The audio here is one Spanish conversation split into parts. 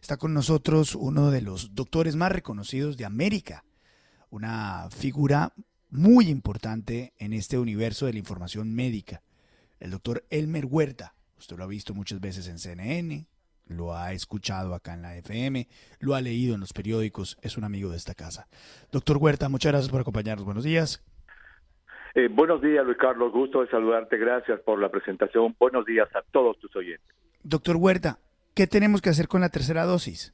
Está con nosotros uno de los doctores más reconocidos de América, una figura muy importante en este universo de la información médica, el doctor Elmer Huerta. Usted lo ha visto muchas veces en CNN, lo ha escuchado acá en la FM, lo ha leído en los periódicos, es un amigo de esta casa. Doctor Huerta, muchas gracias por acompañarnos. Buenos días. Buenos días, Luis Carlos. Gusto de saludarte. Gracias por la presentación. Buenos días a todos tus oyentes. Doctor Huerta, ¿qué tenemos que hacer con la tercera dosis?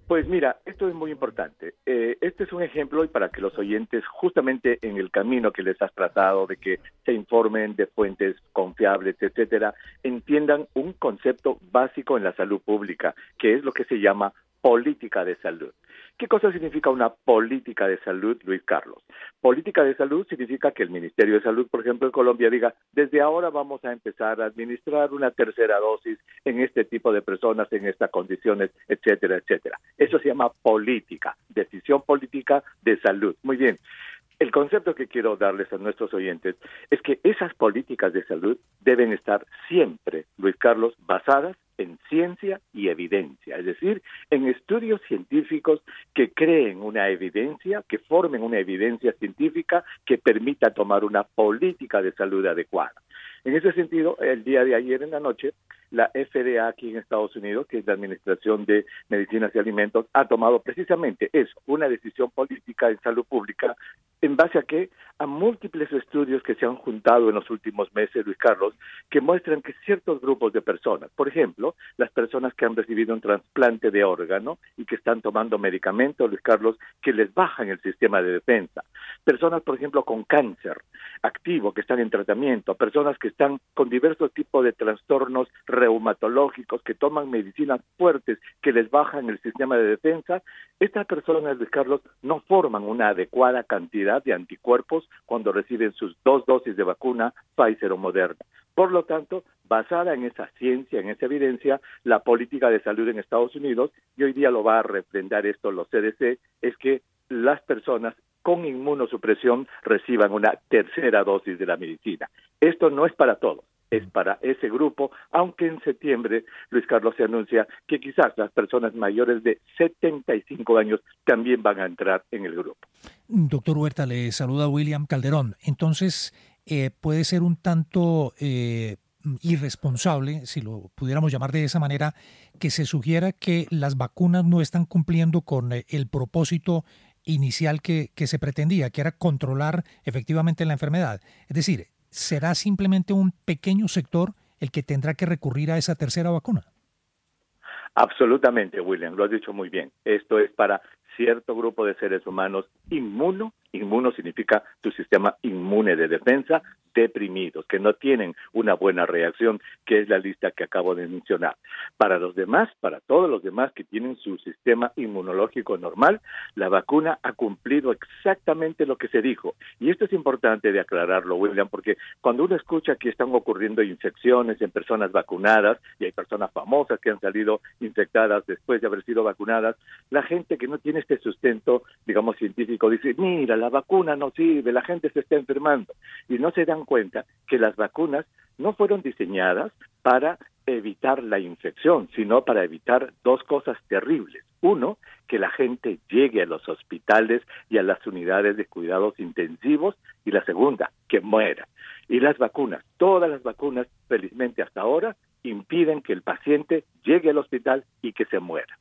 Pues mira, esto es muy importante. Este es un ejemplo y para que los oyentes, justamente en el camino que les has trazado, de que se informen de fuentes confiables, etcétera, entiendan un concepto básico en la salud pública, que es lo que se llama política de salud. ¿Qué cosa significa una política de salud, Luis Carlos? Política de salud significa que el Ministerio de Salud, por ejemplo, en Colombia, diga, desde ahora vamos a empezar a administrar una tercera dosis en este tipo de personas, en estas condiciones, etcétera, etcétera. Eso se llama política, decisión política de salud. Muy bien. El concepto que quiero darles a nuestros oyentes es que esas políticas de salud deben estar siempre, Luis Carlos, basadas en ciencia y evidencia, es decir, en estudios científicos que creen una evidencia, que formen una evidencia científica que permita tomar una política de salud adecuada. En ese sentido, el día de ayer en la noche, la FDA aquí en Estados Unidos, que es la Administración de Medicinas y Alimentos, ha tomado precisamente eso, una decisión política en salud pública, ¿en base a qué? A múltiples estudios que se han juntado en los últimos meses, Luis Carlos, que muestran que ciertos grupos de personas, por ejemplo, las personas que han recibido un trasplante de órgano y que están tomando medicamentos, Luis Carlos, que les bajan el sistema de defensa, personas, por ejemplo, con cáncer activo, que están en tratamiento, personas que están con diversos tipos de trastornos reumatológicos, que toman medicinas fuertes que les bajan el sistema de defensa, estas personas, Luis Carlos, no forman una adecuada cantidad de anticuerpos cuando reciben sus 2 dosis de vacuna Pfizer o Moderna. Por lo tanto, basada en esa ciencia, en esa evidencia, la política de salud en Estados Unidos, y hoy día lo va a refrendar esto los CDC, es que las personas con inmunosupresión reciban una tercera dosis de la medicina. Esto no es para todos, es para ese grupo, aunque en septiembre, Luis Carlos, se anuncia que quizás las personas mayores de 75 años también van a entrar en el grupo. Doctor Huerta, le saluda William Calderón. Entonces, puede ser un tanto irresponsable, si lo pudiéramos llamar de esa manera, que se sugiera que las vacunas no están cumpliendo con el propósito inicial que se pretendía, que era controlar efectivamente la enfermedad. Es decir, ¿será simplemente un pequeño sector el que tendrá que recurrir a esa tercera vacuna? Absolutamente, William, lo has dicho muy bien. Esto es para cierto grupo de seres humanos inmuno significa tu sistema inmune de defensa, deprimidos, que no tienen una buena reacción, que es la lista que acabo de mencionar. Para los demás, para todos los demás que tienen su sistema inmunológico normal, la vacuna ha cumplido exactamente lo que se dijo. Y esto es importante de aclararlo, William, porque cuando uno escucha que están ocurriendo infecciones en personas vacunadas, y hay personas famosas que han salido infectadas después de haber sido vacunadas, la gente que no tiene este sustento, digamos, científico, dice, mira, la vacuna no sirve, la gente se está enfermando. Y no se dan cuenta que las vacunas no fueron diseñadas para evitar la infección, sino para evitar 2 cosas terribles. Uno, que la gente llegue a los hospitales y a las unidades de cuidados intensivos, y la segunda, que muera. Y las vacunas, todas las vacunas, felizmente hasta ahora, impiden que el paciente llegue al hospital y que se muera.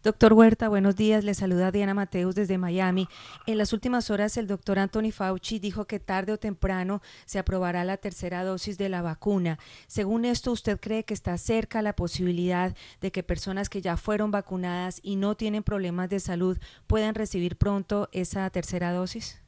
Doctor Huerta, buenos días. Le saluda Diana Mateus desde Miami. En las últimas horas, el doctor Anthony Fauci dijo que tarde o temprano se aprobará la tercera dosis de la vacuna. Según esto, ¿usted cree que está cerca la posibilidad de que personas que ya fueron vacunadas y no tienen problemas de salud puedan recibir pronto esa tercera dosis?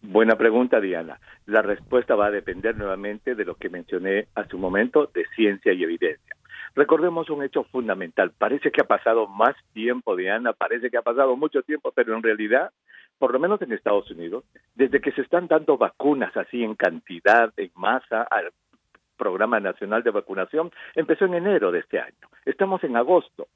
Buena pregunta, Diana. La respuesta va a depender nuevamente de lo que mencioné hace un momento, de ciencia y evidencia. Recordemos un hecho fundamental. Parece que ha pasado más tiempo, Diana, parece que ha pasado mucho tiempo, pero en realidad, por lo menos en Estados Unidos, desde que se están dando vacunas así en cantidad, en masa, al Programa Nacional de Vacunación, empezó en enero de este año. Estamos en agosto.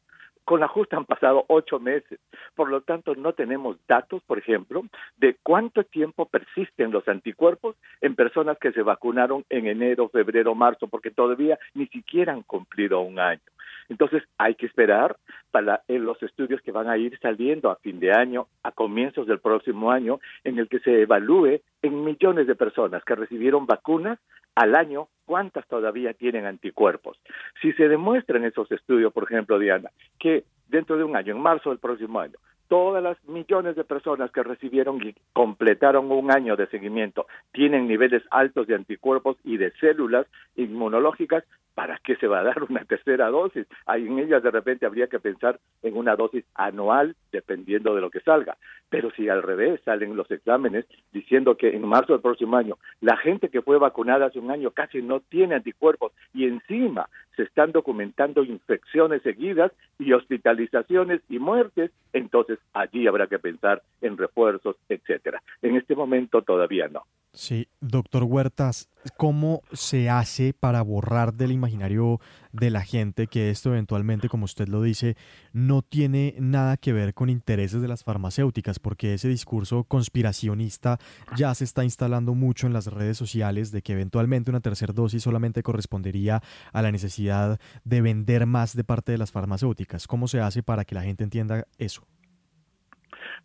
Con la justa han pasado 8 meses. Por lo tanto, no tenemos datos, por ejemplo, de cuánto tiempo persisten los anticuerpos en personas que se vacunaron en enero, febrero, marzo, porque todavía ni siquiera han cumplido un año. Entonces hay que esperar para los estudios que van a ir saliendo a fin de año, a comienzos del próximo año, en el que se evalúe en millones de personas que recibieron vacunas al año, cuántas todavía tienen anticuerpos. Si se demuestra en esos estudios, por ejemplo, Diana, que dentro de un año, en marzo del próximo año, todas las millones de personas que recibieron y completaron un año de seguimiento tienen niveles altos de anticuerpos y de células inmunológicas, ¿para qué se va a dar una tercera dosis? Ahí en ellas de repente habría que pensar en una dosis anual, dependiendo de lo que salga. Pero si al revés salen los exámenes diciendo que en marzo del próximo año la gente que fue vacunada hace un año casi no tiene anticuerpos y encima se están documentando infecciones seguidas y hospitalizaciones y muertes, entonces allí habrá que pensar en refuerzos, etcétera. En este momento todavía no. Sí, doctor Huertas, ¿cómo se hace para borrar del imaginario de la gente que esto eventualmente, como usted lo dice, no tiene nada que ver con intereses de las farmacéuticas? Porque ese discurso conspiracionista ya se está instalando mucho en las redes sociales de que eventualmente una tercera dosis solamente correspondería a la necesidad de vender más de parte de las farmacéuticas. ¿Cómo se hace para que la gente entienda eso?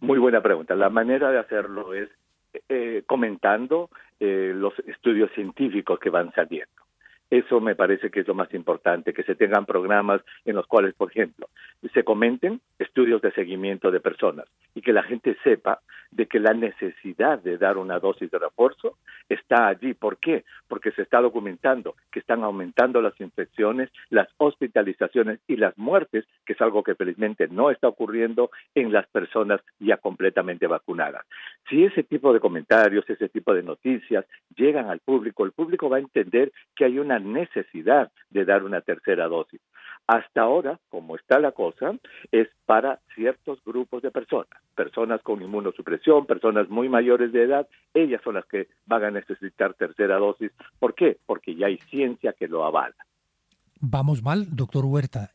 Muy buena pregunta. La manera de hacerlo es comentando los estudios científicos que van saliendo. Eso me parece que es lo más importante, que se tengan programas en los cuales, por ejemplo, se comenten estudios de seguimiento de personas y que la gente sepa de que la necesidad de dar una dosis de refuerzo está allí. ¿Por qué? Porque se está documentando que están aumentando las infecciones, las hospitalizaciones y las muertes, que es algo que felizmente no está ocurriendo en las personas ya completamente vacunadas. Si ese tipo de comentarios, ese tipo de noticias llegan al público, el público va a entender que hay una necesidad de dar una tercera dosis. Hasta ahora, como está la cosa, es para ciertos grupos de personas con inmunosupresión, personas muy mayores de edad, ellas son las que van a necesitar tercera dosis. ¿Por qué? Porque ya hay ciencia que lo avala. Vamos mal, doctor Huerta.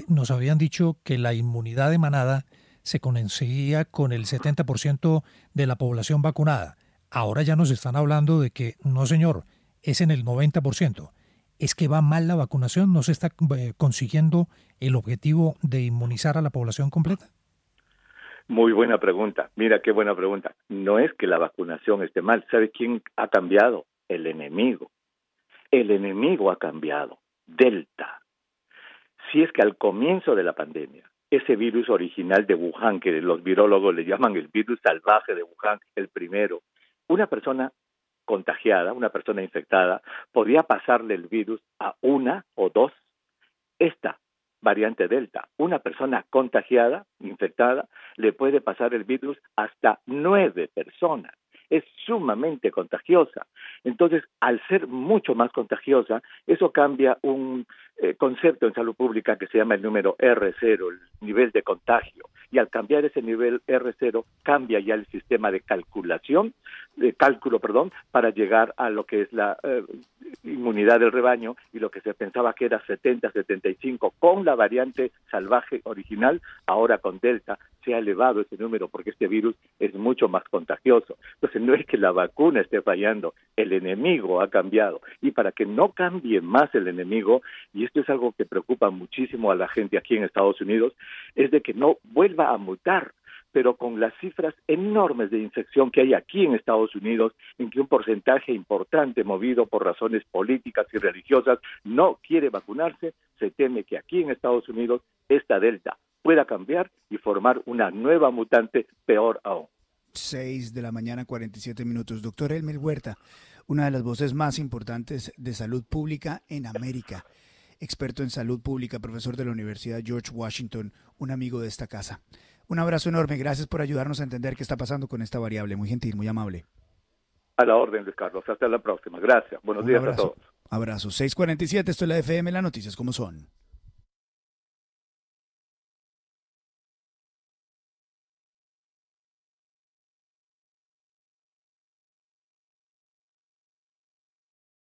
Nos habían dicho que la inmunidad de manada se conseguía con el 70% de la población vacunada. Ahora ya nos están hablando de que, no señor, es en el 90%. ¿Es que va mal la vacunación? ¿No se está consiguiendo el objetivo de inmunizar a la población completa? Muy buena pregunta. Mira qué buena pregunta. No es que la vacunación esté mal. ¿Sabe quién ha cambiado? El enemigo. El enemigo ha cambiado. Delta. Si es que al comienzo de la pandemia, ese virus original de Wuhan, que los virólogos le llaman el virus salvaje de Wuhan, el primero, una persona contagiada, una persona infectada, podía pasarle el virus a una o dos. Esta variante Delta, una persona contagiada, infectada, le puede pasar el virus hasta 9 personas. Es sumamente contagiosa. Entonces, al ser mucho más contagiosa, eso cambia un concepto en salud pública que se llama el número R0, el nivel de contagio. Y al cambiar ese nivel R0, cambia ya el sistema de cálculo, para llegar a lo que es la inmunidad del rebaño, y lo que se pensaba que era 70-75 con la variante salvaje original, ahora con Delta se ha elevado ese número porque este virus es mucho más contagioso. Entonces no es que la vacuna esté fallando, el enemigo ha cambiado. Y para que no cambie más el enemigo, y esto es algo que preocupa muchísimo a la gente aquí en Estados Unidos, es de que no vuelva a mutar, pero con las cifras enormes de infección que hay aquí en Estados Unidos, en que un porcentaje importante movido por razones políticas y religiosas no quiere vacunarse, se teme que aquí en Estados Unidos esta Delta pueda cambiar y formar una nueva mutante peor aún. 6 de la mañana, 47 minutos. Doctor Elmer Huerta, una de las voces más importantes de salud pública en América, experto en salud pública, profesor de la Universidad George Washington, un amigo de esta casa. Un abrazo enorme, gracias por ayudarnos a entender qué está pasando con esta variable, muy gentil, muy amable. A la orden, Luis Carlos, hasta la próxima, gracias, buenos días a todos. Abrazo, 6:47, esto es la FM, las noticias como son.